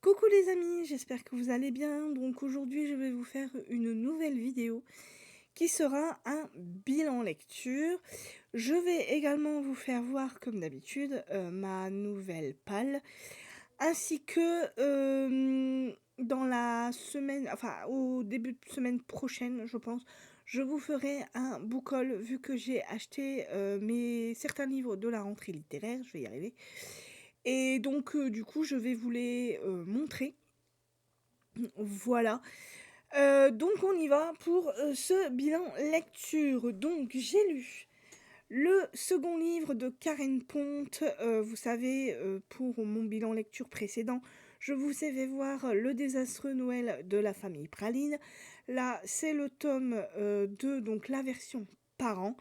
Coucou les amis, j'espère que vous allez bien. Donc aujourd'hui, je vais vous faire une nouvelle vidéo qui sera un bilan lecture. Je vais également vous faire voir, comme d'habitude, ma nouvelle palle, ainsi que dans la semaine, enfin au début de semaine prochaine, je pense, je vous ferai un book haul vu que j'ai acheté certains livres de la rentrée littéraire. Je vais y arriver. Et donc, du coup, je vais vous les montrer. Voilà. Donc on y va pour ce bilan lecture. Donc j'ai lu le second livre de Karen Ponte. Vous savez, pour mon bilan lecture précédent, je vous ai fait voir le désastreux Noël de la famille Praline. Là, c'est le tome 2, donc la version parent.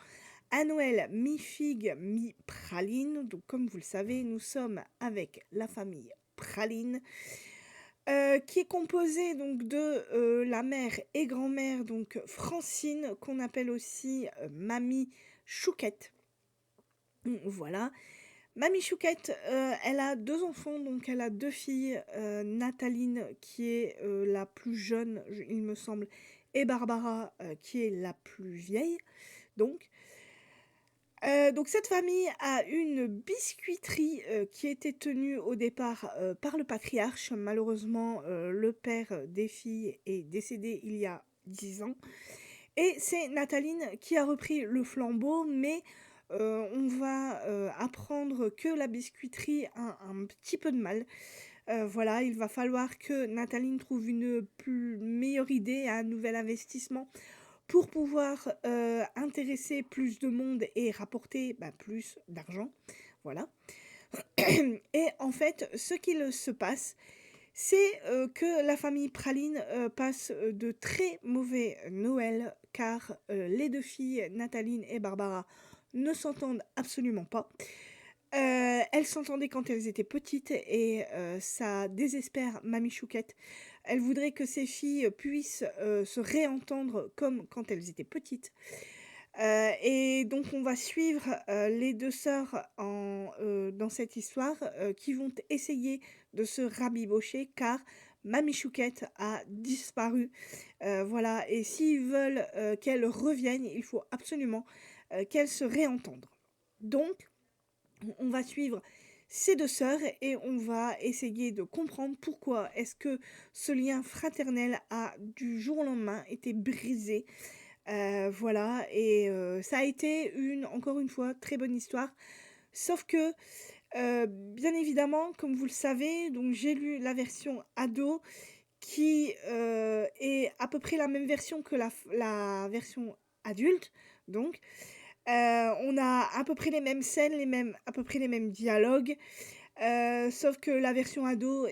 À Noël, mi-figue, mi-praline. Donc comme vous le savez, nous sommes avec la famille Praline. Qui est composée donc de la mère et grand-mère, donc Francine, qu'on appelle aussi Mamie Chouquette. Voilà. Mamie Chouquette, elle a deux enfants, donc elle a deux filles, Nathaline qui est la plus jeune, il me semble, et Barbara qui est la plus vieille. Donc cette famille a une biscuiterie qui était tenue au départ par le patriarche. Malheureusement, le père des filles est décédé il y a 10 ans. Et c'est Nathaline qui a repris le flambeau, mais on va apprendre que la biscuiterie a un petit peu de mal. Voilà, il va falloir que Nathaline trouve une meilleure idée, un nouvel investissement pour pouvoir intéresser plus de monde et rapporter plus d'argent. Voilà. Et en fait, ce qu'il se passe, c'est que la famille Praline passe de très mauvais Noël, car les deux filles, Nathaline et Barbara, ne s'entendent absolument pas. Elles s'entendaient quand elles étaient petites et ça désespère Mamie Chouquette. Elle voudrait que ses filles puissent se réentendre comme quand elles étaient petites. Et donc on va suivre les deux sœurs dans cette histoire qui vont essayer de se rabibocher car Mamie Chouquette a disparu. Voilà, et s'ils veulent qu'elle revienne, il faut absolument qu'elles se réentendent. Donc, on va suivre ces deux sœurs et on va essayer de comprendre pourquoi est-ce que ce lien fraternel a du jour au lendemain été brisé. Voilà, et ça a été encore une fois, très bonne histoire. Sauf que, bien évidemment, comme vous le savez, donc j'ai lu la version ado qui est à peu près la même version que la version adulte. Donc, on a à peu près les mêmes scènes, à peu près les mêmes dialogues, sauf que la version ado,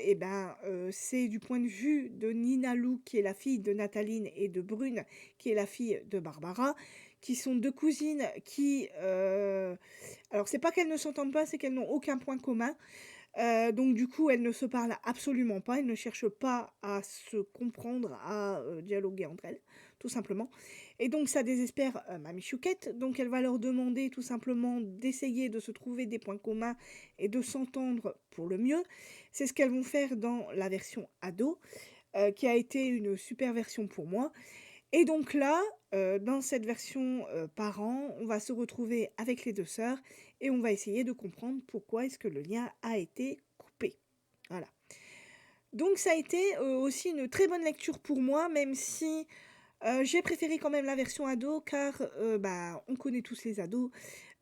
c'est du point de vue de Nina Lou, qui est la fille de Nathaline, et de Brune, qui est la fille de Barbara, qui sont deux cousines qui, alors c'est pas qu'elles ne s'entendent pas, c'est qu'elles n'ont aucun point commun. Donc du coup, elles ne se parlent absolument pas, elles ne cherchent pas à se comprendre, à dialoguer entre elles, tout simplement. Et donc ça désespère Mamie Chouquette, donc elle va leur demander tout simplement d'essayer de se trouver des points communs et de s'entendre pour le mieux. C'est ce qu'elles vont faire dans la version ado, qui a été une super version pour moi. Et donc là, dans cette version parent, on va se retrouver avec les deux sœurs et on va essayer de comprendre pourquoi est-ce que le lien a été coupé. Voilà. Donc ça a été aussi une très bonne lecture pour moi, même si j'ai préféré quand même la version ado, car on connaît tous les ados.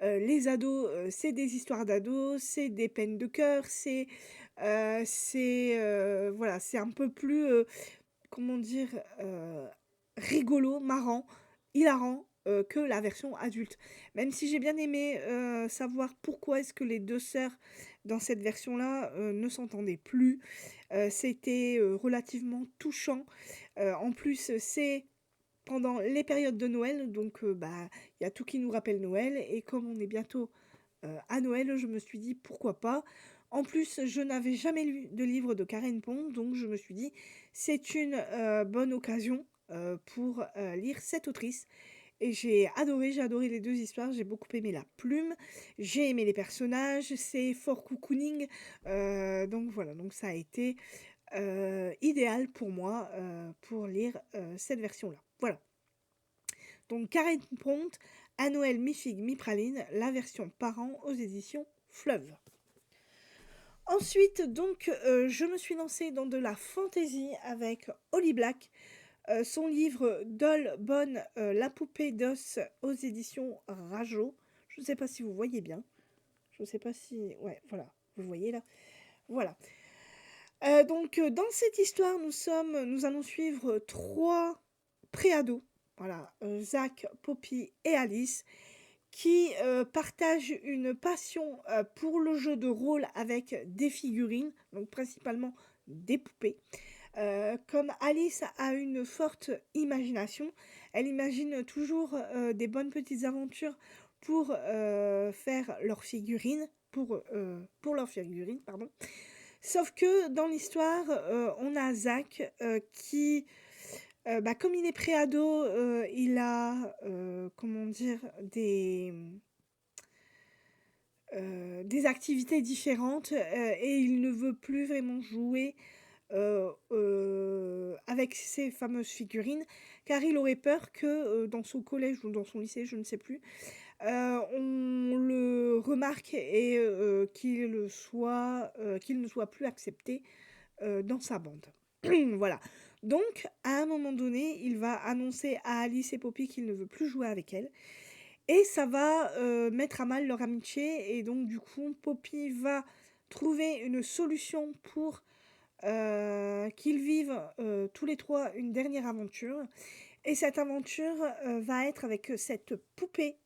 Les ados, c'est des histoires d'ados, c'est des peines de cœur, voilà, c'est un peu plus, comment dire, rigolo, marrant, hilarant, que la version adulte. Même si j'ai bien aimé, savoir pourquoi est-ce que les deux sœurs dans cette version-là, ne s'entendaient plus. C'était, relativement touchant. En plus, c'est pendant les périodes de Noël, donc il y a tout qui nous rappelle Noël, et comme on est bientôt à Noël, je me suis dit: «Pourquoi pas?» En plus, je n'avais jamais lu de livre de Karen Pond, donc je me suis dit: «C'est une bonne occasion pour lire cette autrice», et j'ai adoré les 2 histoires. J'ai beaucoup aimé la plume, j'ai aimé les personnages, c'est fort cocooning, donc voilà, donc ça a été idéal pour moi, pour lire, cette version-là. Voilà. Donc Karen Prompt, à Noël mi-figue mi-praline, la version parent aux éditions Fleuve. Ensuite, donc, je me suis lancée dans de la fantaisie avec Holly Black, son livre Doll Bonne, la poupée d'os aux éditions Rajo. Je ne sais pas si vous voyez bien. Je ne sais pas si... Ouais, voilà, vous voyez là. Voilà. Donc, dans cette histoire, nous allons suivre trois préados. Voilà, Zach, Poppy et Alice, qui partagent une passion pour le jeu de rôle avec des figurines, donc principalement des poupées. Comme Alice a une forte imagination, elle imagine toujours des bonnes petites aventures pour faire leurs figurines, pour leurs figurines, pardon. Sauf que dans l'histoire, on a Zach qui, comme il est préado, il a, comment dire, des activités différentes et il ne veut plus vraiment jouer avec ces fameuses figurines, car il aurait peur que dans son collège ou dans son lycée, je ne sais plus, on le remarque et qu'il ne soit plus accepté dans sa bande. Voilà. Donc, à un moment donné, il va annoncer à Alice et Poppy qu'il ne veut plus jouer avec elle. Et ça va mettre à mal leur amitié. Et donc, du coup, Poppy va trouver une solution pour qu'ils vivent tous les trois une dernière aventure. Et cette aventure va être avec cette poupée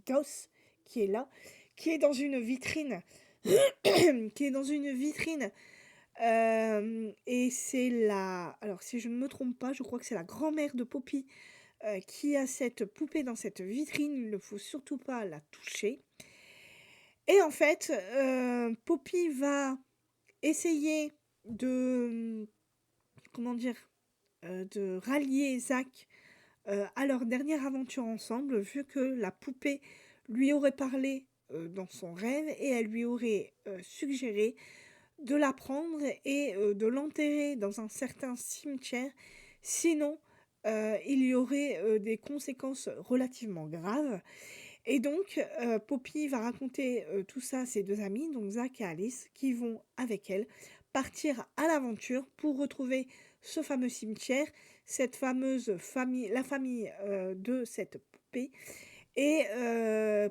d'os qui est là, qui est dans une vitrine, qui est dans une vitrine. Et c'est la... Alors, si je ne me trompe pas, je crois que c'est la grand-mère de Poppy qui a cette poupée dans cette vitrine. Il ne faut surtout pas la toucher. Et en fait, Poppy va essayer de... Comment dire, de rallier Zach à leur dernière aventure ensemble, vu que la poupée lui aurait parlé dans son rêve et elle lui aurait suggéré de la prendre et de l'enterrer dans un certain cimetière. Sinon, il y aurait des conséquences relativement graves. Et donc, Poppy va raconter tout ça à ses deux amis, donc Zach et Alice, qui vont avec elle partir à l'aventure pour retrouver ce fameux cimetière, cette fameuse famille, la famille de cette poupée, et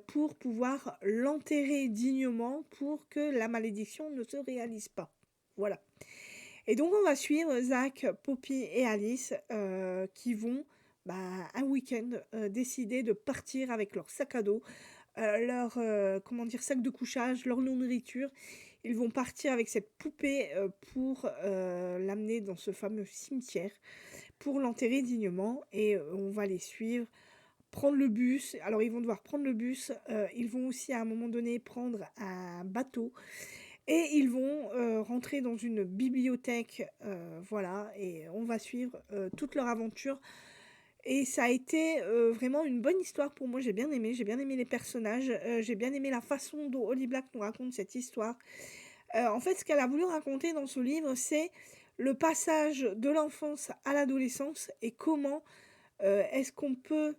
pour pouvoir l'enterrer dignement pour que la malédiction ne se réalise pas. Voilà. Et donc on va suivre Zach, Poppy et Alice qui vont un week-end décider de partir avec leur sac à dos, leur sac de couchage, leur nourriture. Ils vont partir avec cette poupée pour l'amener dans ce fameux cimetière pour l'enterrer dignement et on va les suivre, prendre le bus. Alors ils vont devoir prendre le bus, ils vont aussi à un moment donné prendre un bateau et ils vont rentrer dans une bibliothèque, voilà, et on va suivre toute leur aventure. Et ça a été vraiment une bonne histoire pour moi, j'ai bien aimé les personnages, j'ai bien aimé la façon dont Holly Black nous raconte cette histoire. En fait, ce qu'elle a voulu raconter dans ce livre, c'est le passage de l'enfance à l'adolescence et comment est-ce qu'on peut,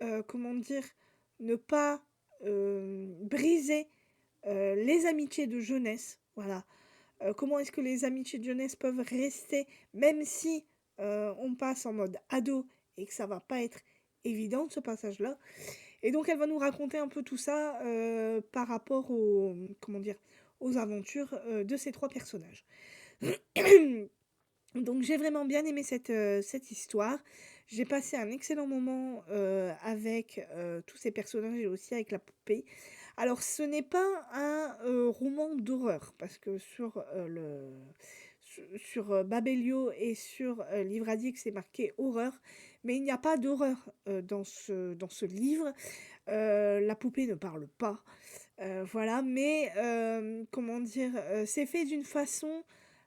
ne pas briser les amitiés de jeunesse, voilà. Comment est-ce que les amitiés de jeunesse peuvent rester, même si on passe en mode ado et que ça va pas être évident ce passage-là. Et donc elle va nous raconter un peu tout ça par rapport aux aventures de ces trois personnages. Donc j'ai vraiment bien aimé cette histoire. J'ai passé un excellent moment avec tous ces personnages et aussi avec la poupée. Alors ce n'est pas un roman d'horreur, parce que sur Babelio et sur Livre c'est marqué horreur, mais il n'y a pas d'horreur dans ce livre. La poupée ne parle pas. Voilà, mais c'est fait d'une façon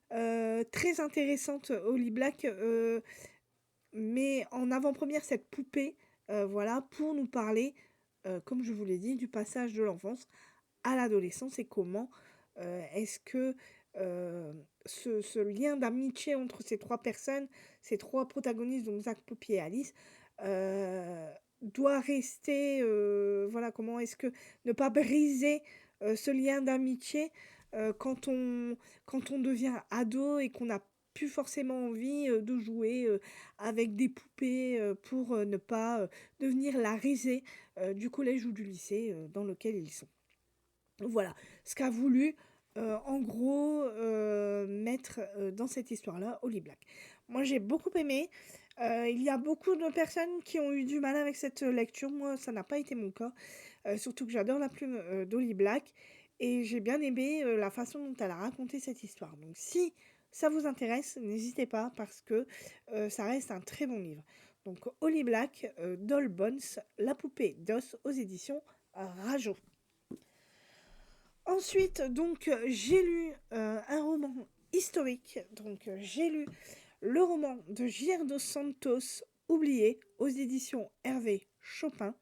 très intéressante. Holly Black met en avant-première cette poupée, voilà, pour nous parler, comme je vous l'ai dit, du passage de l'enfance à l'adolescence et comment est-ce que euh, ce lien d'amitié entre ces trois personnes, ces trois protagonistes, donc Zach, Poppy et Alice, euh, doit rester, voilà, comment est-ce que ne pas briser ce lien d'amitié quand on devient ado et qu'on n'a plus forcément envie de jouer avec des poupées pour ne pas devenir la risée du collège ou du lycée dans lequel ils sont. Voilà ce qu'a voulu en gros mettre dans cette histoire-là Holly Black. Moi j'ai beaucoup aimé. Il y a beaucoup de personnes qui ont eu du mal avec cette lecture. Moi ça n'a pas été mon cas. Surtout que j'adore la plume d'Holly Black. Et j'ai bien aimé la façon dont elle a raconté cette histoire. Donc si ça vous intéresse, n'hésitez pas parce que ça reste un très bon livre. Donc Holly Black, Doll Bones, La poupée d'os aux éditions Rajo. Ensuite, donc, j'ai lu un roman historique. Donc, j'ai lu le roman de J.R. dos Santos, Oublié, aux éditions Hervé Chopin.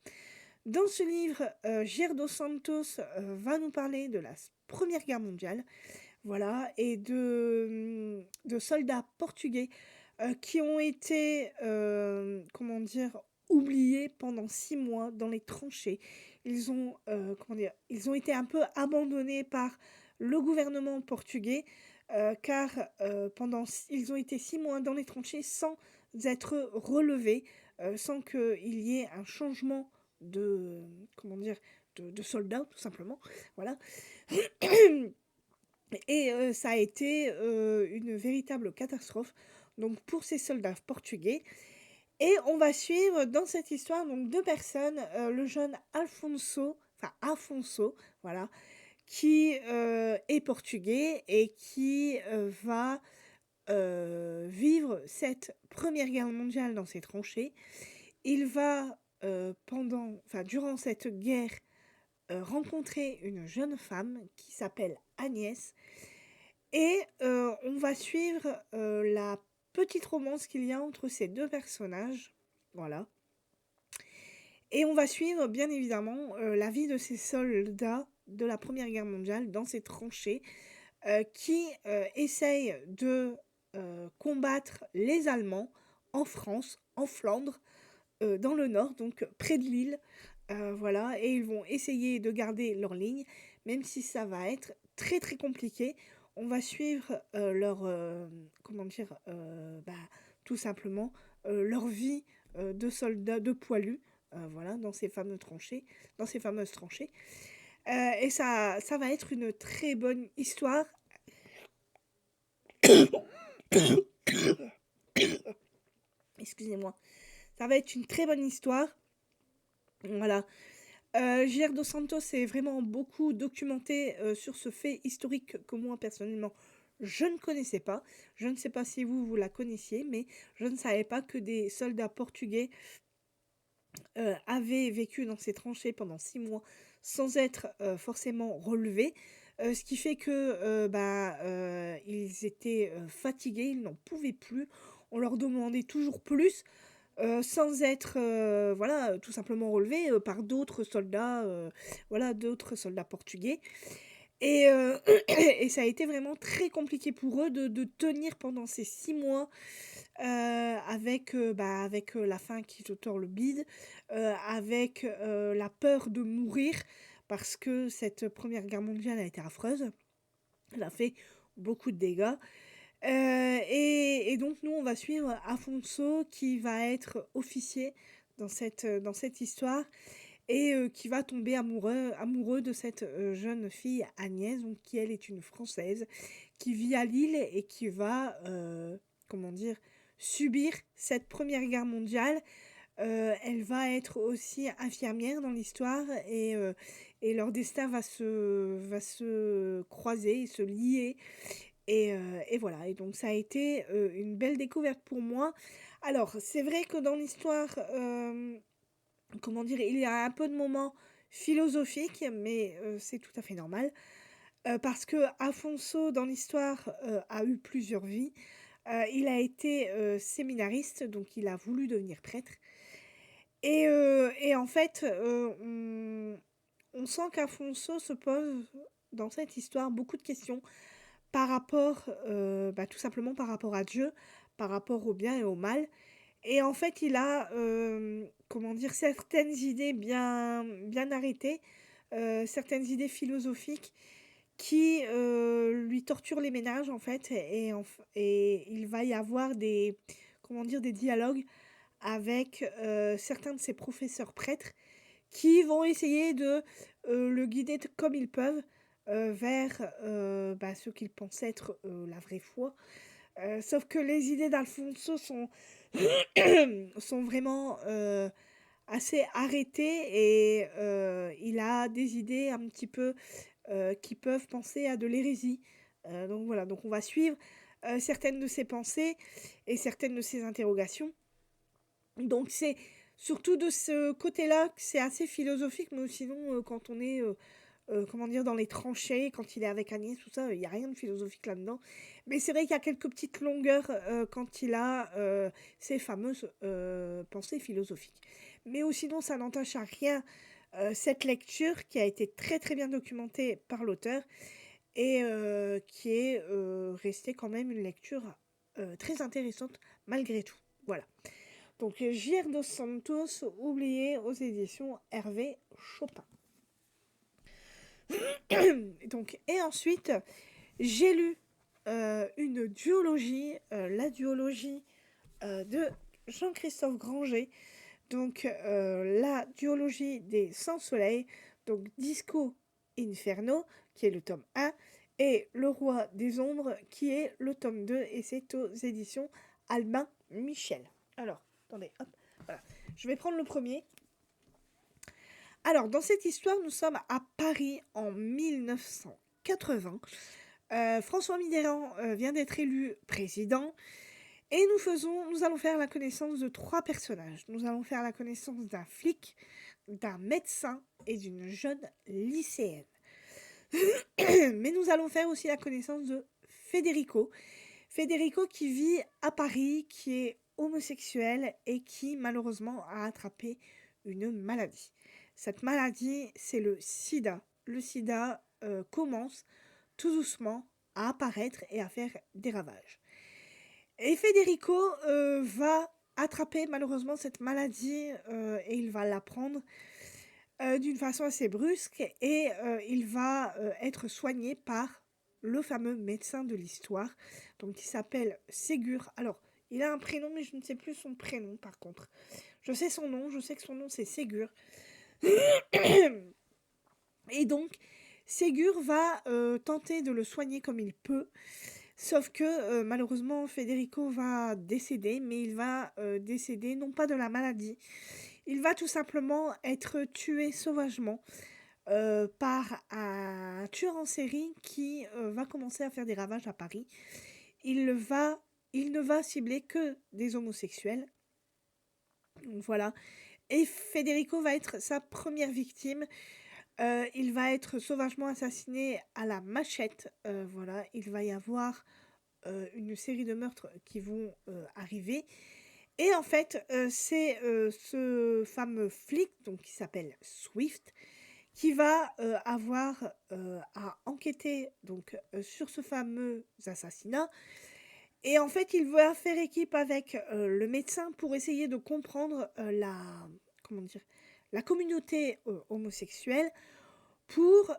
Dans ce livre, J.R. dos Santos va nous parler de la Première Guerre mondiale, voilà, et de soldats portugais qui ont été, comment dire, oubliés pendant 6 mois dans les tranchées. Comment dire, ils ont été un peu abandonnés par le gouvernement portugais, car ils ont été 6 mois dans les tranchées sans être relevés, sans qu'il y ait un changement de, comment dire, de soldats, tout simplement. Voilà. Et ça a été une véritable catastrophe donc pour ces soldats portugais. Et on va suivre dans cette histoire donc deux personnes, le jeune Afonso, voilà, qui est portugais et qui va vivre cette Première Guerre mondiale dans ses tranchées. Il va durant cette guerre rencontrer une jeune femme qui s'appelle Agnès et on va suivre la petite romance qu'il y a entre ces deux personnages. Voilà. Et on va suivre, bien évidemment, la vie de ces soldats de la Première Guerre mondiale dans ces tranchées qui essayent de combattre les Allemands en France, en Flandre, dans le nord, donc près de Lille. Voilà, et ils vont essayer de garder leur ligne, même si ça va être très très compliqué. On va suivre comment dire, tout simplement leur vie de soldats, de poilus, voilà, dans ces fameuses tranchées. Et ça va être une très bonne histoire. Excusez-moi. Ça va être une très bonne histoire. Voilà. J.R. dos Santos est vraiment beaucoup documenté sur ce fait historique que moi personnellement je ne connaissais pas. Je ne sais pas si vous la connaissiez, mais je ne savais pas que des soldats portugais avaient vécu dans ces tranchées pendant 6 mois sans être forcément relevés. Ce qui fait que ils étaient fatigués, ils n'en pouvaient plus. On leur demandait toujours plus. Sans être voilà, tout simplement relevés par d'autres soldats, voilà, d'autres soldats portugais. Et, et ça a été vraiment très compliqué pour eux de tenir pendant ces 6 mois avec la faim qui te tord le bide, avec la peur de mourir, parce que cette Première Guerre mondiale a été affreuse. Elle a fait beaucoup de dégâts. Et donc nous, on va suivre Afonso qui va être officier dans cette histoire et qui va tomber amoureux de cette jeune fille Agnès, donc, qui elle est une Française, qui vit à Lille et qui va, comment dire, subir cette Première Guerre mondiale. Elle va être aussi infirmière dans l'histoire et leur destin va se croiser et se lier et voilà, et donc ça a été une belle découverte pour moi. Alors, c'est vrai que dans l'histoire, comment dire, il y a un peu de moments philosophiques, mais c'est tout à fait normal. Parce que Afonso, dans l'histoire, a eu plusieurs vies. Il a été séminariste, donc il a voulu devenir prêtre. Et en fait, on sent qu'Afonso se pose dans cette histoire beaucoup de questions par rapport, tout simplement par rapport à Dieu, par rapport au bien et au mal. Et en fait, il a, comment dire? Certaines idées bien arrêtées, certaines idées philosophiques qui, lui torturent les méninges, en fait, et il va y avoir des, comment dire? Des dialogues avec, certains de ses professeurs prêtres qui vont essayer de, le guider comme ils peuvent, vers, ce qu'ils pensent être, la vraie foi. Sauf que les idées d'Alfonso sont sont vraiment, assez arrêtées, et il a des idées un petit peu, qui peuvent penser à de l'hérésie. Donc voilà, donc on va suivre, certaines de ses pensées et certaines de ses interrogations. Donc c'est surtout de ce côté-là que c'est assez philosophique, mais sinon, quand on est, comment dire? Dans les tranchées, quand il est avec Agnès, tout ça, il y a rien de philosophique là-dedans. Mais c'est vrai qu'il y a quelques petites longueurs, quand il a, ses fameuses, pensées philosophiques. Mais sinon, ça n'entache à rien, cette lecture qui a été très, très bien documentée par l'auteur et qui est, restée quand même une lecture, très intéressante malgré tout. Voilà. Donc, J.R. dos Santos, oublié aux éditions Hervé Chopin. Donc, et ensuite, j'ai lu, une duologie, la duologie, de Jean-Christophe Granger, donc la duologie des Sans Soleil, donc Disco Inferno, qui est le tome 1, et Le Roi des Ombres, qui est le tome 2, et c'est aux éditions Albin Michel. Alors, attendez, hop, voilà. Je vais prendre le premier. Alors, dans cette histoire, nous sommes à Paris en 1980. François Mitterrand vient d'être élu président et nous allons faire la connaissance de trois personnages. Nous allons faire la connaissance d'un flic, d'un médecin et d'une jeune lycéenne. Mais nous allons faire aussi la connaissance de Federico. Federico qui vit à Paris, qui est homosexuel et qui malheureusement a attrapé une maladie. Cette maladie, c'est le sida. Le sida commence tout doucement à apparaître et à faire des ravages. Et Federico va attraper malheureusement cette maladie et il va l'apprendre d'une façon assez brusque et il va être soigné par le fameux médecin de l'histoire, donc qui s'appelle Ségur. Alors, il a un prénom, mais je ne sais plus son prénom par contre. Je sais son nom, je sais que son nom c'est Ségur. Et donc, Ségur va tenter de le soigner comme il peut, sauf que malheureusement, Federico va décéder, mais il va décéder non pas de la maladie, il va tout simplement être tué sauvagement par un tueur en série qui va commencer à faire des ravages à Paris. Il ne va cibler que des homosexuels. Donc voilà. Et Federico va être sa première victime. Il va être sauvagement assassiné à la machette. Voilà. Il va y avoir une série de meurtres qui vont arriver. Et en fait, c'est ce fameux flic, donc qui s'appelle Swift, qui va avoir à enquêter donc sur ce fameux assassinat. Et en fait, il va faire équipe avec le médecin pour essayer de comprendre comment dire, la communauté homosexuelle, pour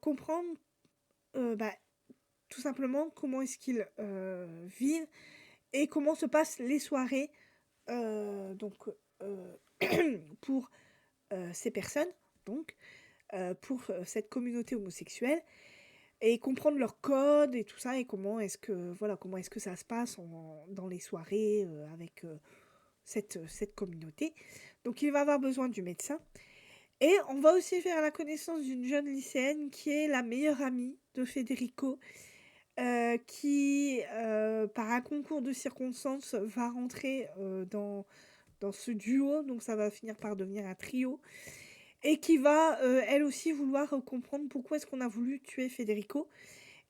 comprendre bah, tout simplement comment est-ce qu'ils vivent et comment se passent les soirées donc euh, pour ces personnes, donc pour cette communauté homosexuelle, et comprendre leurs codes et tout ça, et comment est-ce que ça se passe dans les soirées avec cette communauté. Donc il va avoir besoin du médecin. Et on va aussi faire la connaissance d'une jeune lycéenne qui est la meilleure amie de Federico, qui, par un concours de circonstances, va rentrer dans ce duo, donc ça va finir par devenir un trio, et qui va, elle aussi, vouloir comprendre pourquoi est-ce qu'on a voulu tuer Federico.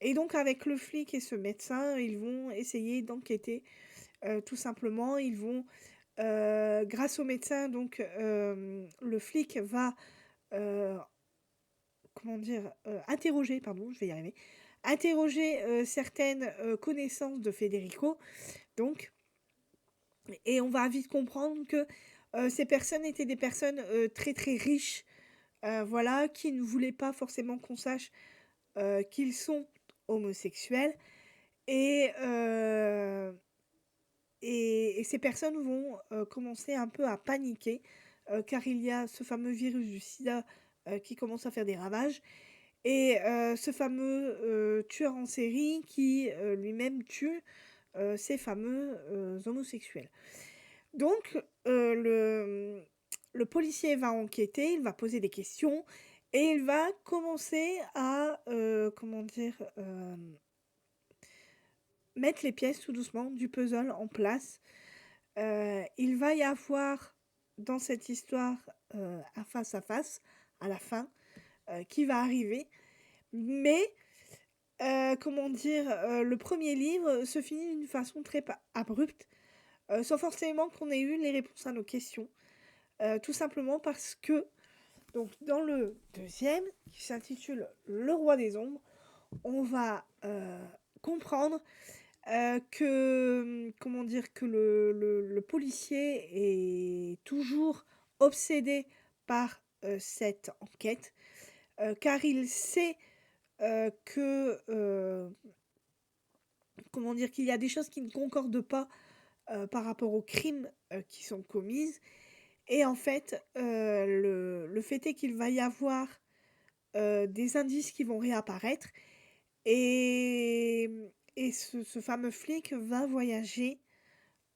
Et donc avec le flic et ce médecin, ils vont essayer d'enquêter, tout simplement. Ils vont, grâce au médecin, donc le flic va, comment dire? Interroger, pardon, je vais y arriver. interroger certaines connaissances de Federico, donc, et on va vite comprendre que ces personnes étaient des personnes très très riches, voilà, qui ne voulaient pas forcément qu'on sache qu'ils sont homosexuels. Et, et ces personnes vont commencer un peu à paniquer, car il y a ce fameux virus du sida qui commence à faire des ravages. Et ce fameux tueur en série qui lui-même tue ces fameux homosexuels. Donc, le policier va enquêter, il va poser des questions et il va commencer à, comment dire, mettre les pièces tout doucement du puzzle en place. Il va y avoir dans cette histoire un face-à-face à la fin qui va arriver, mais comment dire, le premier livre se finit d'une façon très abrupte, sans forcément qu'on ait eu les réponses à nos questions. Tout simplement parce que, donc, dans le deuxième, qui s'intitule Le Roi des Ombres, on va comprendre que, comment dire, que le policier est toujours obsédé par cette enquête, car il sait que, comment dire, qu'il y a des choses qui ne concordent pas par rapport aux crimes qui sont commises. Et en fait, le fait est qu'il va y avoir des indices qui vont réapparaître et, et ce fameux flic va voyager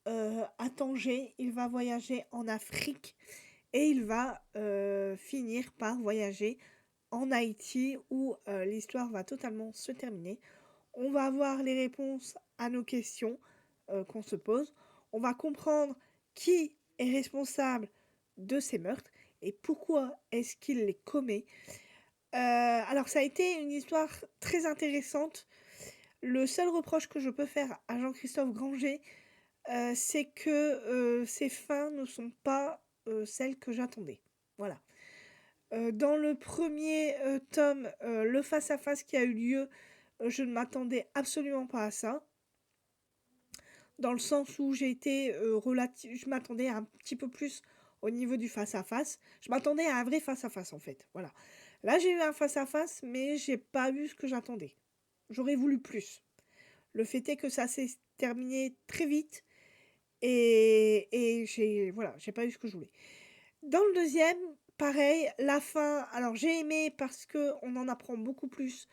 à Tanger, il va voyager en Afrique et il va finir par voyager en Haïti où l'histoire va totalement se terminer. On va avoir les réponses à nos questions qu'on se pose. On va comprendre qui est responsable de ces meurtres et pourquoi est-ce qu'il les commet. Alors ça a été une histoire très intéressante. Le seul reproche que je peux faire à Jean-Christophe Granger, c'est que ses fins ne sont pas celles que j'attendais. Voilà. Dans le premier tome, le face-à-face qui a eu lieu, je ne m'attendais absolument pas à ça. Dans le sens où j'ai été je m'attendais un petit peu plus au niveau du face-à-face. Je m'attendais à un vrai face-à-face en fait. Voilà. Là, j'ai eu un face-à-face, mais j'ai pas eu ce que j'attendais. J'aurais voulu plus. Le fait est que ça s'est terminé très vite et j'ai pas eu ce que je voulais. Dans le deuxième, pareil, la fin, alors j'ai aimé parce que on en apprend beaucoup plus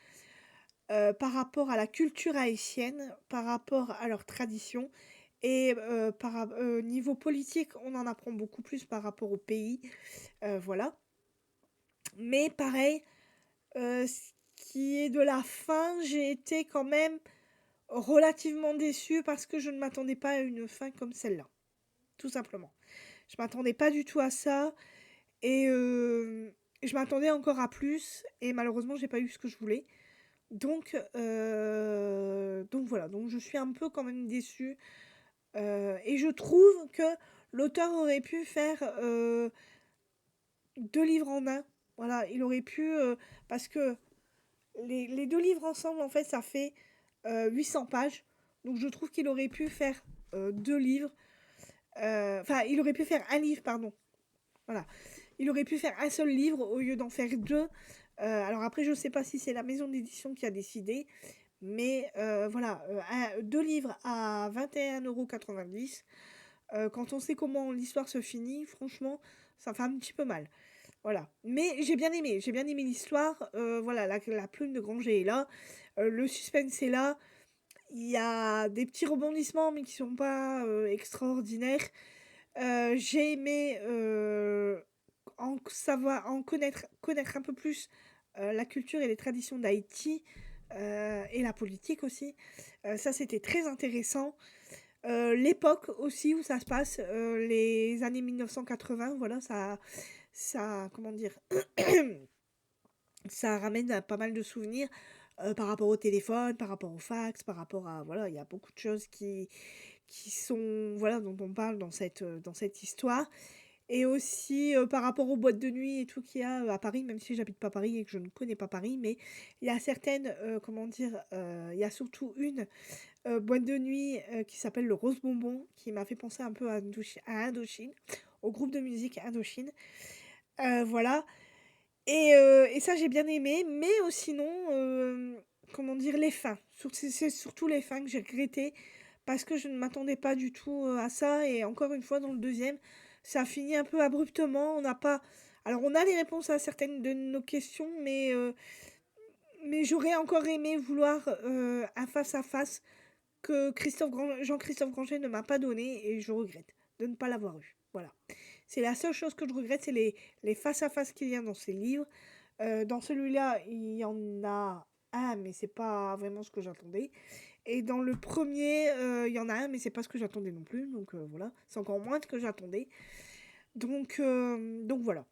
par rapport à la culture haïtienne, par rapport à leurs traditions et niveau politique, on en apprend beaucoup plus par rapport au pays, voilà. Mais pareil, ce qui est de la fin, j'ai été quand même relativement déçue parce que je ne m'attendais pas à une fin comme celle-là, tout simplement. Je m'attendais pas du tout à ça et je m'attendais encore à plus et malheureusement, j'ai pas eu ce que je voulais. Donc voilà, donc je suis un peu quand même déçue, et je trouve que l'auteur aurait pu faire, 2 livres en un. Voilà, il aurait pu, parce que les 2 livres ensemble, en fait, ça fait, 800 pages. Donc je trouve qu'il aurait pu faire, 2 livres, enfin, il aurait pu faire un livre, pardon. Voilà. Il aurait pu faire un seul livre au lieu d'en faire 2. Alors après, je sais pas si c'est la maison d'édition qui a décidé, mais voilà, 2 livres à 21,90 €. Quand on sait comment l'histoire se finit, franchement, ça fait un petit peu mal. Voilà. Mais j'ai bien aimé l'histoire. Voilà, la plume de Granger est là. Le suspense est là. Il y a des petits rebondissements, mais qui sont pas extraordinaires. J'ai aimé connaître un peu plus la culture et les traditions d'Haïti et la politique aussi. Ça, c'était très intéressant. L'époque aussi où ça se passe, les années 1980, voilà, comment dire, ça ramène à pas mal de souvenirs par rapport au téléphone, par rapport au fax, par rapport à, voilà, il y a beaucoup de choses qui sont, voilà, dont on parle dans cette histoire. Et aussi, par rapport aux boîtes de nuit et tout qu'il y a, à Paris, même si j'habite pas Paris et que je ne connais pas Paris, mais il y a certaines, comment dire? Il y a surtout une, boîte de nuit, qui s'appelle le Rose Bonbon, qui m'a fait penser un peu à Indochine, au groupe de musique Indochine. Voilà. Et ça, j'ai bien aimé, mais sinon, comment dire? Les fins. C'est surtout les fins que j'ai regretté parce que je ne m'attendais pas du tout, à ça et encore une fois, dans le deuxième, ça finit un peu abruptement. On n'a pas alors on a les réponses à certaines de nos questions, mais j'aurais encore aimé vouloir, un face à face que Jean-Christophe Granger ne m'a pas donné et je regrette de ne pas l'avoir eu. Voilà. C'est la seule chose que je regrette, c'est les face à face qu'il y a dans ces livres. Dans celui-là, il y en a un, mais c'est pas vraiment ce que j'attendais. Et dans le premier, il y en a un, mais c'est pas ce que j'attendais non plus. Donc voilà, c'est encore moins ce que j'attendais. Donc voilà.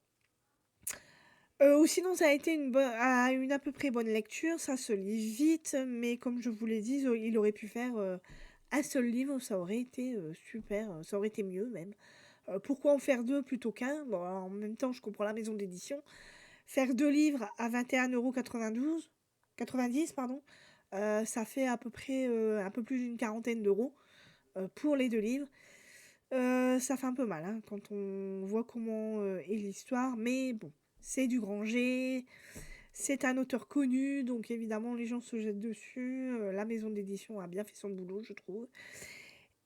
Ou sinon, ça a été une à peu près bonne lecture. Ça se lit vite, mais comme je vous l'ai dit, il aurait pu faire un seul livre, ça aurait été super, ça aurait été mieux même. Pourquoi en faire deux plutôt qu'un? Bon, en même temps, je comprends la maison d'édition. Faire 2 livres à 21,90 €, pardon, ça fait à peu près, un peu plus d'une quarantaine d'euros, pour les 2 livres. Ça fait un peu mal, hein, quand on voit comment, est l'histoire, mais bon, c'est du Granger, c'est un auteur connu, donc évidemment les gens se jettent dessus, la maison d'édition a bien fait son boulot, je trouve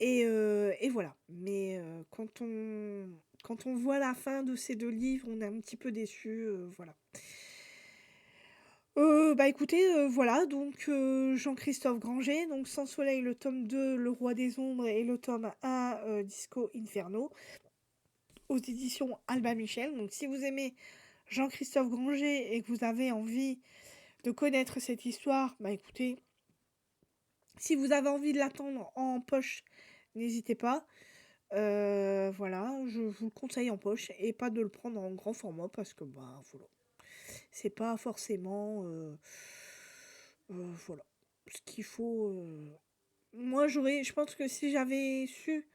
et voilà. Mais quand on voit la fin de ces 2 livres, on est un petit peu déçu, voilà. Bah, écoutez, voilà donc Jean-Christophe Granger, donc Sans soleil, le tome 2, Le roi des ombres et le tome 1, Disco Inferno, aux éditions Albin Michel. Donc si vous aimez Jean-Christophe Granger et que vous avez envie de connaître cette histoire, bah, écoutez, si vous avez envie de l'attendre en poche, n'hésitez pas. Voilà, je vous le conseille en poche et pas de le prendre en grand format parce que, bah, voilà, c'est pas forcément, voilà, ce qu'il faut, moi je pense que si j'avais su,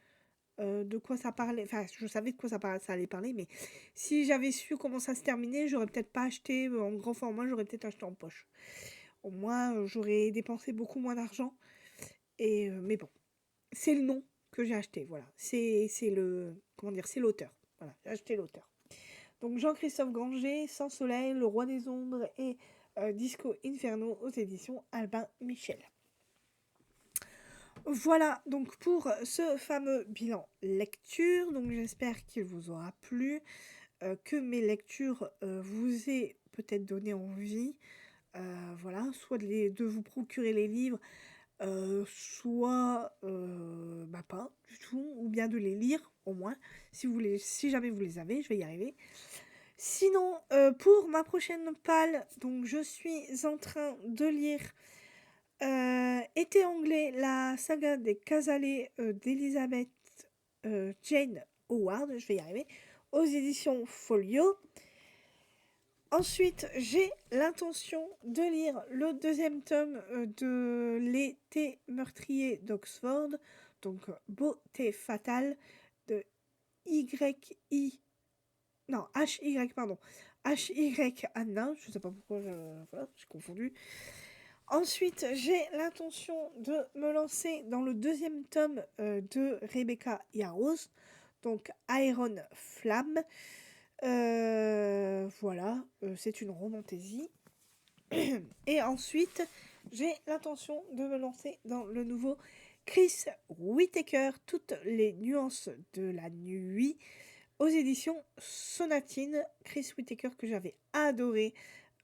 de quoi ça parlait, enfin je savais de quoi ça allait parler, mais si j'avais su comment ça se terminait, j'aurais peut-être pas acheté, en grand format, j'aurais peut-être acheté en poche. Au moins, j'aurais dépensé beaucoup moins d'argent mais bon, c'est le nom que j'ai acheté, voilà. C'est le comment dire? C'est l'auteur. Voilà, j'ai acheté l'auteur. Donc Jean-Christophe Granger, Sans soleil, Le roi des ombres et Disco Inferno aux éditions Albin Michel. Voilà donc pour ce fameux bilan lecture. Donc j'espère qu'il vous aura plu, que mes lectures vous aient peut-être donné envie, voilà, soit de vous procurer les livres, soit bah pas du tout, ou bien de les lire au moins, si jamais vous les avez, je vais y arriver. Sinon, pour ma prochaine palle, donc je suis en train de lire Été anglais, la saga des Casalets d'Elizabeth Jane Howard, je vais y arriver, aux éditions Folio. Ensuite, j'ai l'intention de lire le deuxième tome de L'été meurtrier d'Oxford, donc Beauté fatale de Y.I. Non, H.Y. pardon. H.Y. Anna, je sais pas pourquoi, voilà, j'ai confondu. Ensuite, j'ai l'intention de me lancer dans le deuxième tome de Rebecca Yarros, donc Iron Flamme. Voilà, c'est une romantaisie. Et ensuite, j'ai l'intention de me lancer dans le nouveau Chris Whittaker, Toutes les nuances de la nuit, aux éditions Sonatine. Chris Whittaker que j'avais adoré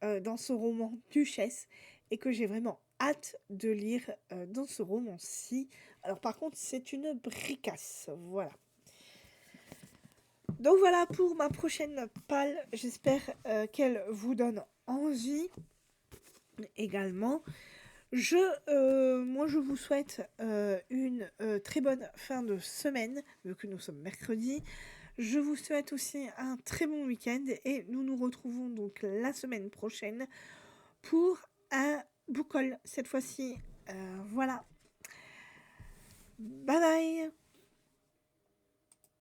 dans ce roman Duchesse et que j'ai vraiment hâte de lire dans ce roman-ci. Alors par contre, c'est une bricasse, voilà. Donc voilà pour ma prochaine palle. J'espère qu'elle vous donne envie également. Moi, je vous souhaite une très bonne fin de semaine, vu que nous sommes mercredi. Je vous souhaite aussi un très bon week-end et nous nous retrouvons donc la semaine prochaine pour un book haul cette fois-ci. Voilà. Bye bye!